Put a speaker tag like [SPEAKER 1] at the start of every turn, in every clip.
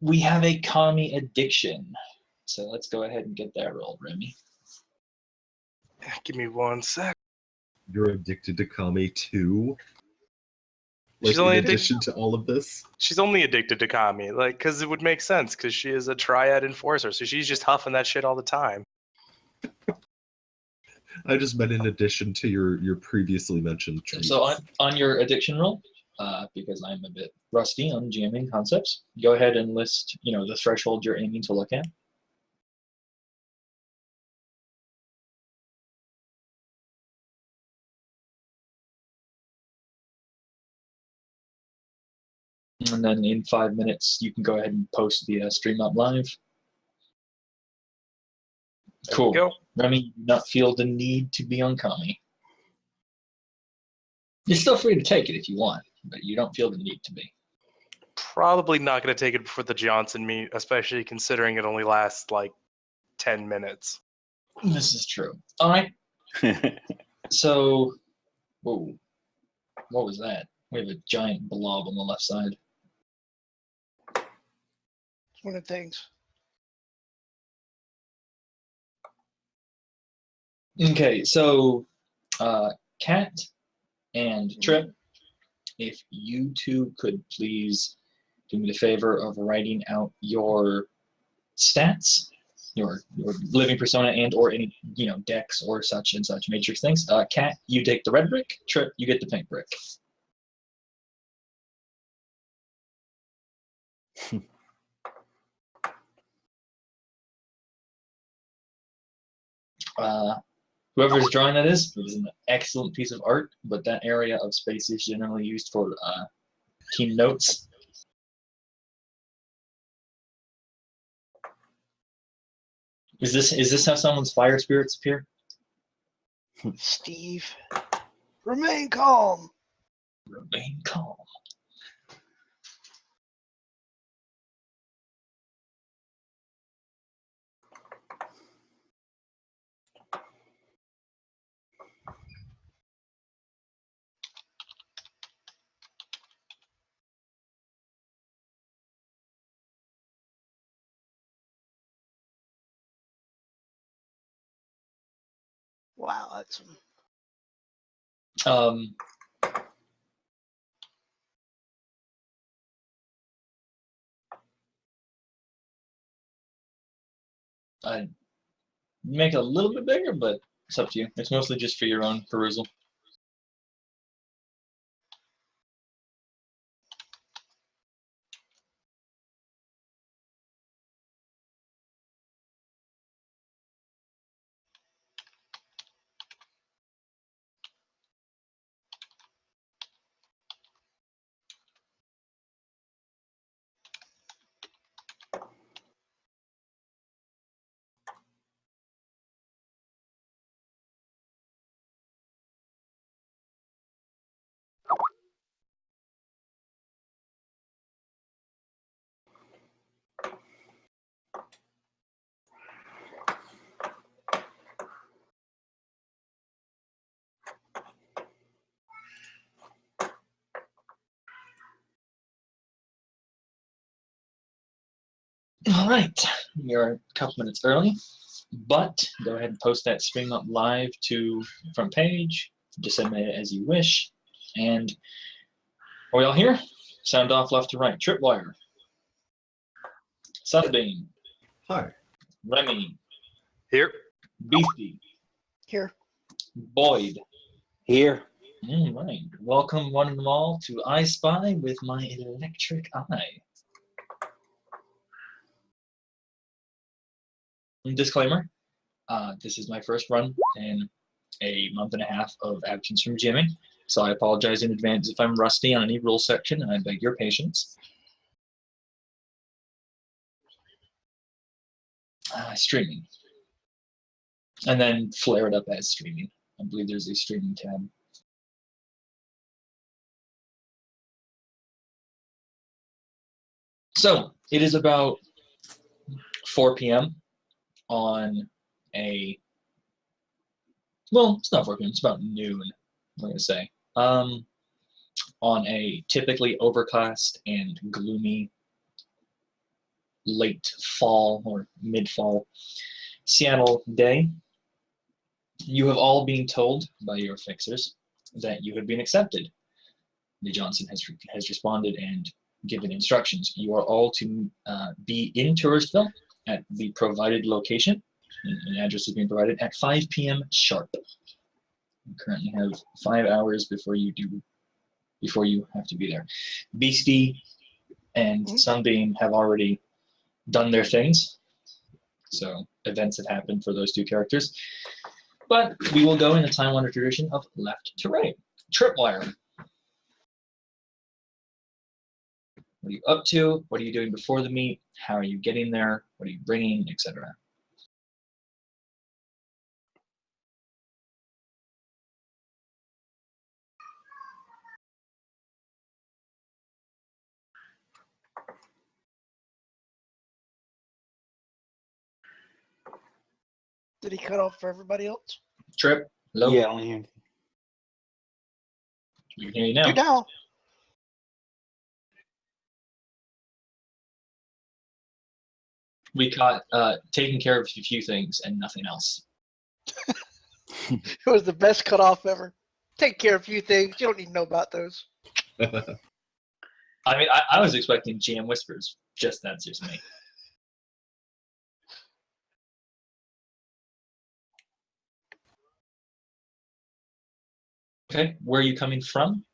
[SPEAKER 1] We have a commie addiction. So let's go ahead and get that rolled, Remy.
[SPEAKER 2] Give me 1 sec.
[SPEAKER 3] You're addicted to Kami too? Like,
[SPEAKER 2] She's only
[SPEAKER 3] in addition to all of this?
[SPEAKER 2] She's only addicted to Kami, like, because it would make sense, because she is a triad enforcer, so she's just huffing that shit all the time.
[SPEAKER 3] I just meant in addition to your previously mentioned treats.
[SPEAKER 1] So on your addiction roll, because I'm a bit rusty on GMing concepts, go ahead and list, the threshold you're aiming to look at. And then in 5 minutes, you can go ahead and post the stream up live.
[SPEAKER 2] There
[SPEAKER 1] Cool.
[SPEAKER 2] we go.
[SPEAKER 1] Remy, you do not feel the need to be on Kami. You're still free to take it if you want, but you don't feel the need to be.
[SPEAKER 2] Probably not going to take it before the Johnson meet, especially considering it only lasts like 10 minutes.
[SPEAKER 1] This is true. All right. So, whoa, what was that? We have a giant blob on the left side.
[SPEAKER 4] It's one of the things.
[SPEAKER 1] Okay, so Kat and Trip, if you two could please do me the favor of writing out your stats, your living persona and or any dex or such and such matrix things. Kat, you take the red brick. Trip, you get the pink brick. Whoever's drawing that is, it is an excellent piece of art, but that area of space is generally used for team notes. Is this how someone's fire spirits appear?
[SPEAKER 4] Steve, remain calm.
[SPEAKER 1] Remain calm.
[SPEAKER 4] Wow, that's
[SPEAKER 1] I'd make it a little bit bigger, but it's up to you. It's mostly just for your own perusal. All right, you're a couple minutes early, but go ahead and post that stream up live to front page, disseminate it as you wish, and are we all here? Sound off left to right. Tripwire. Sunbeam.
[SPEAKER 3] Hi.
[SPEAKER 1] Remy.
[SPEAKER 2] Here.
[SPEAKER 1] Beefy.
[SPEAKER 4] here.
[SPEAKER 1] Boyd.
[SPEAKER 5] Here.
[SPEAKER 1] All right. Welcome one and all to I Spy with my electric eye. Disclaimer, this is my first run in a month and a half of absence from gymming, so I apologize in advance if I'm rusty on any rule section, and I beg your patience. Streaming. And then flare it up as streaming. I believe there's a streaming tab. So, it is about 4 p.m. on a, well, it's not 4 p.m., it's about noon, I'm going to say, on a typically overcast and gloomy late fall or mid-fall Seattle day, you have all been told by your fixers that you have been accepted. The Johnson has responded and given instructions. You are all to be in Touristville at the provided location. An address has been provided at 5 p.m. sharp. You currently have 5 hours before you have to be there. Beastie and Sunbeam have already done their things. So events have happened for those two characters. But we will go in the time-honored tradition of left to right. Tripwire. What are you up to? What are you doing before the meet? How are you getting there? What are you bringing, etc.?
[SPEAKER 4] Did he cut off for everybody else?
[SPEAKER 1] Trip, hello?
[SPEAKER 5] Yeah, I don't hear anything.
[SPEAKER 1] You can hear you now.
[SPEAKER 4] You're down.
[SPEAKER 1] We caught taking care of a few things and nothing else.
[SPEAKER 4] It was the best cutoff ever. Take care of a few things. You don't need to know about those.
[SPEAKER 1] I mean, I was expecting GM Whispers. That's just me. Okay, where are you coming from?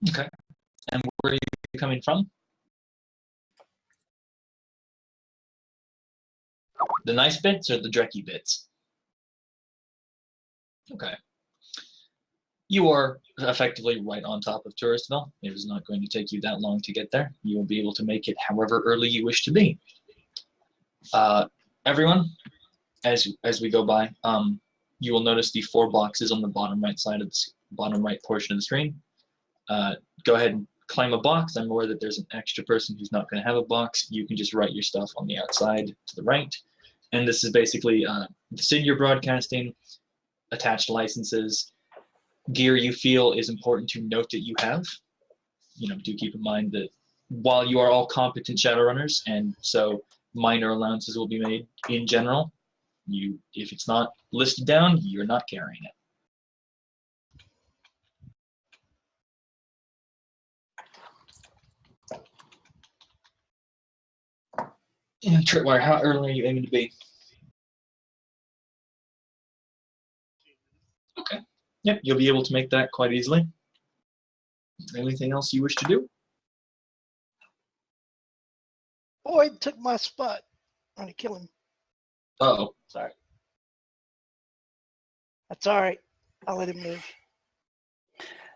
[SPEAKER 1] Okay, and where are you coming from? The nice bits or the drecky bits? Okay. You are effectively right on top of Touristville. It is not going to take you that long to get there. You will be able to make it however early you wish to be. Everyone, as we go by, you will notice the 4 boxes on the bottom right side of the bottom right portion of the screen. Go ahead and claim a box. I'm aware that there's an extra person who's not going to have a box. You can just write your stuff on the outside to the right. And this is basically the city you're broadcasting, attached licenses, gear you feel is important to note that you have. Do keep in mind that while you are all competent Shadowrunners, and so minor allowances will be made in general, if it's not listed down, you're not carrying it. And Tripwire, how early are you aiming to be? Okay. Yep, you'll be able to make that quite easily. Anything else you wish to do?
[SPEAKER 4] Boyd took my spot. I'm going to kill him.
[SPEAKER 1] Uh-oh.
[SPEAKER 4] Sorry. That's all right. I'll let him live.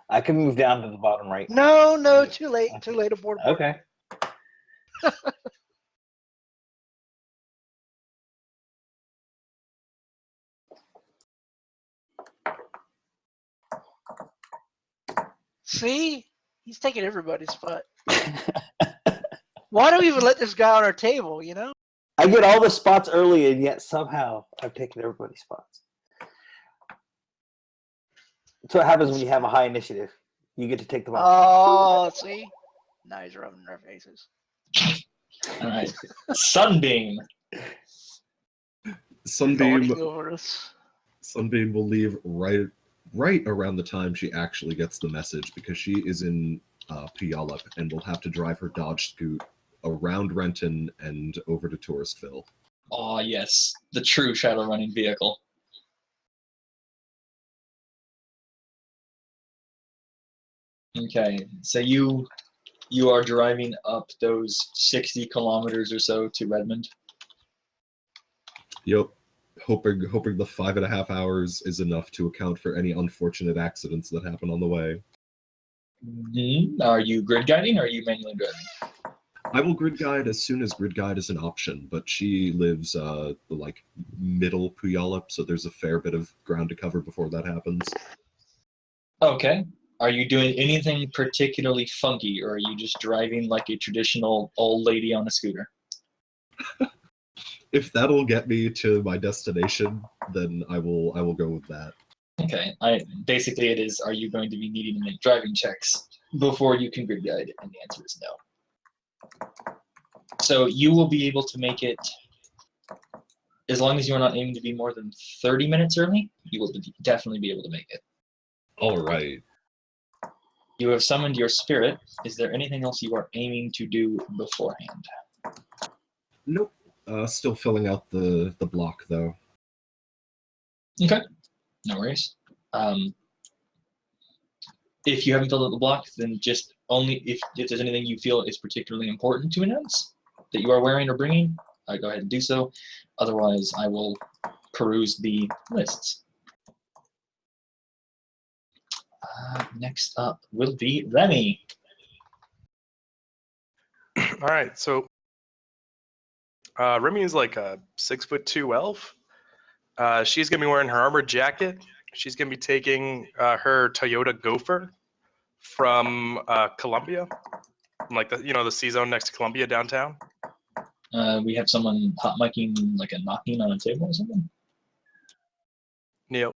[SPEAKER 5] I can move down to the bottom right.
[SPEAKER 4] No, too late. Too late aboard.
[SPEAKER 5] Okay.
[SPEAKER 4] See? He's taking everybody's spot. Why do we even let this guy on our table,
[SPEAKER 5] I get all the spots early, and yet somehow I've taken everybody's spots. That's what happens when you have a high initiative. You get to take the box.
[SPEAKER 4] Oh, see? Now he's rubbing our faces.
[SPEAKER 1] All right. Sunbeam.
[SPEAKER 3] Sunbeam
[SPEAKER 4] Lording over us.
[SPEAKER 3] Sunbeam will leave right around the time she actually gets the message, because she is in Puyallup and will have to drive her Dodge Scoot around Renton and over to Touristville.
[SPEAKER 1] Oh, yes. The true shadow running vehicle. Okay, so you are driving up those 60 kilometers or so to Redmond?
[SPEAKER 3] Yep. Hoping the 5.5 hours is enough to account for any unfortunate accidents that happen on the way.
[SPEAKER 1] Are you grid guiding or are you manually driving?
[SPEAKER 3] I will grid guide as soon as grid guide is an option, but she lives the like middle Puyallup, so there's a fair bit of ground to cover before that happens.
[SPEAKER 1] Okay. Are you doing anything particularly funky, or are you just driving like a traditional old lady on a scooter?
[SPEAKER 3] If that'll get me to my destination, then I will go with that.
[SPEAKER 1] Okay. Basically it is, are you going to be needing to make driving checks before you can grid guide? And the answer is no. So you will be able to make it, as long as you're not aiming to be more than 30 minutes early, you will definitely be able to make it.
[SPEAKER 3] All right.
[SPEAKER 1] You have summoned your spirit. Is there anything else you are aiming to do beforehand?
[SPEAKER 3] Nope. Still filling out the block though.
[SPEAKER 1] Okay, no worries. If you haven't filled out the block, then just only if there's anything you feel is particularly important to announce that you are wearing or bringing, go ahead and do so. Otherwise, I will peruse the lists. Next up will be Remy.
[SPEAKER 2] All right, so Remy is like a 6'2" elf. She's gonna be wearing her armored jacket. She's gonna be taking her Toyota Gopher from Columbia, like the C zone next to Columbia downtown.
[SPEAKER 1] We have someone hot micing, like a knocking on a table or something.
[SPEAKER 2] Neil.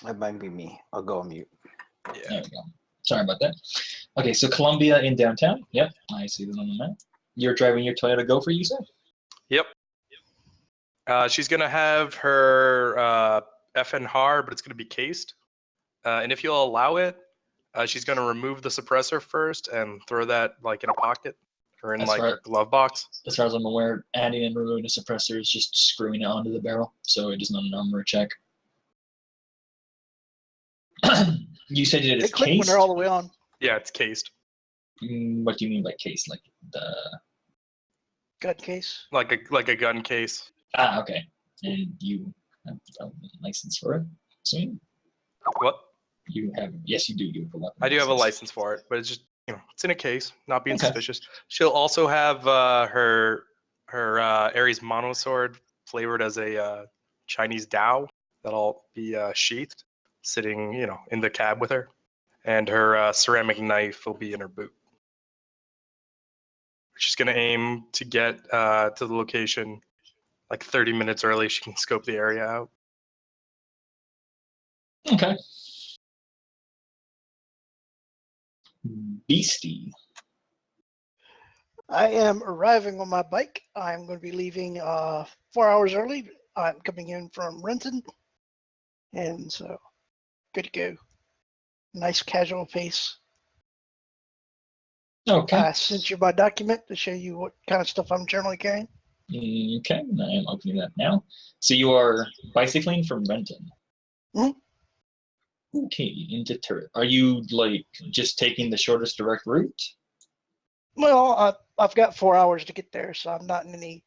[SPEAKER 5] That might be me. I'll go on mute.
[SPEAKER 2] Yeah.
[SPEAKER 1] There we go. Sorry about that. Okay, so Columbia in downtown. Yep, I see that on the map. You're driving your Toyota Gopher, you said?
[SPEAKER 2] Yep. She's gonna have her FNHAR, but it's gonna be cased. And if you'll allow it, she's gonna remove the suppressor first and throw that like in a pocket or in
[SPEAKER 1] That's
[SPEAKER 2] like
[SPEAKER 1] right.
[SPEAKER 2] her glove box.
[SPEAKER 1] As far as I'm aware, adding and removing a suppressor is just screwing it onto the barrel, so it is not an armor check. You said it
[SPEAKER 4] They
[SPEAKER 1] is
[SPEAKER 4] click when
[SPEAKER 1] cased?
[SPEAKER 4] they're all the way on.
[SPEAKER 2] Yeah, it's cased,
[SPEAKER 1] What do you mean by case? Like the...
[SPEAKER 4] Gut case.
[SPEAKER 2] like a gun case.
[SPEAKER 1] Ah, okay. And you have a license for it? Sweet.
[SPEAKER 2] What?
[SPEAKER 1] You have... Yes, you do. You have a weapon
[SPEAKER 2] I do have a license for it, but it's just it's in a case, not being
[SPEAKER 1] Okay.
[SPEAKER 2] suspicious. She'll also have her Ares monosword flavored as a Chinese Dao that'll be sheathed, sitting in the cab with her, and her ceramic knife will be in her boot. She's gonna aim to get to the location like 30 minutes early. She can scope the area out.
[SPEAKER 1] Okay. Beastie.
[SPEAKER 4] I am arriving on my bike. I'm going to be leaving 4 hours early. I'm coming in from Renton. And so, good to go. Nice casual pace.
[SPEAKER 1] Okay.
[SPEAKER 4] I sent you my document to show you what kind of stuff I'm generally carrying.
[SPEAKER 1] Okay, I am opening that now. So you are bicycling from Renton.
[SPEAKER 4] Mhm.
[SPEAKER 1] Okay, into Turret. Are you like just taking the shortest direct route?
[SPEAKER 4] Well, I've got 4 hours to get there, so I'm not in any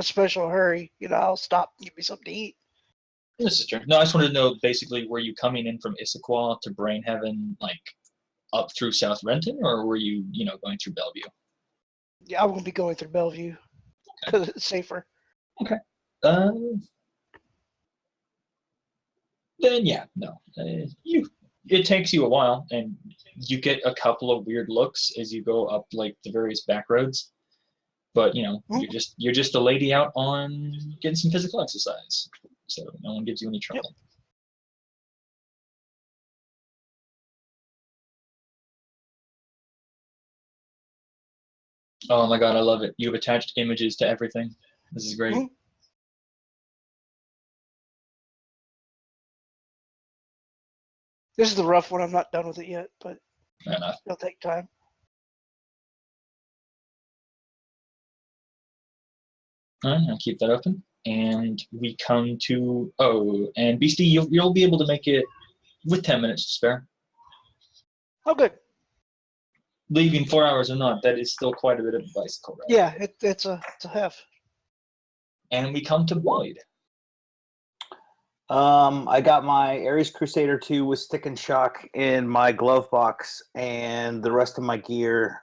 [SPEAKER 4] special hurry. I'll stop and give me something to eat.
[SPEAKER 1] This is true. No, I just wanted to know basically, were you coming in from Issaquah to Brainhaven, like up through South Renton, or were you, going through Bellevue?
[SPEAKER 4] Yeah, I won't be going through Bellevue because it's safer.
[SPEAKER 1] Then yeah, no. It takes you a while, and you get a couple of weird looks as you go up like the various back roads. But you're just a lady out on getting some physical exercise, so no one gives you any trouble. Oh my god, I love it. You've attached images to everything. This is great.
[SPEAKER 4] Mhm. This is the rough one. I'm not done with it yet, but
[SPEAKER 1] Fair enough.
[SPEAKER 4] it'll take time.
[SPEAKER 1] All right, I'll keep that open. And we come to, and Beastie, you'll be able to make it with 10 minutes to spare.
[SPEAKER 4] Oh, good.
[SPEAKER 1] Leaving 4 hours or not, that is still quite a bit of a bicycle ride.
[SPEAKER 4] Yeah, it's a half.
[SPEAKER 1] And we come to Boyd.
[SPEAKER 5] I got my Ares Crusader 2 with Stick and Shock in my glove box, and the rest of my gear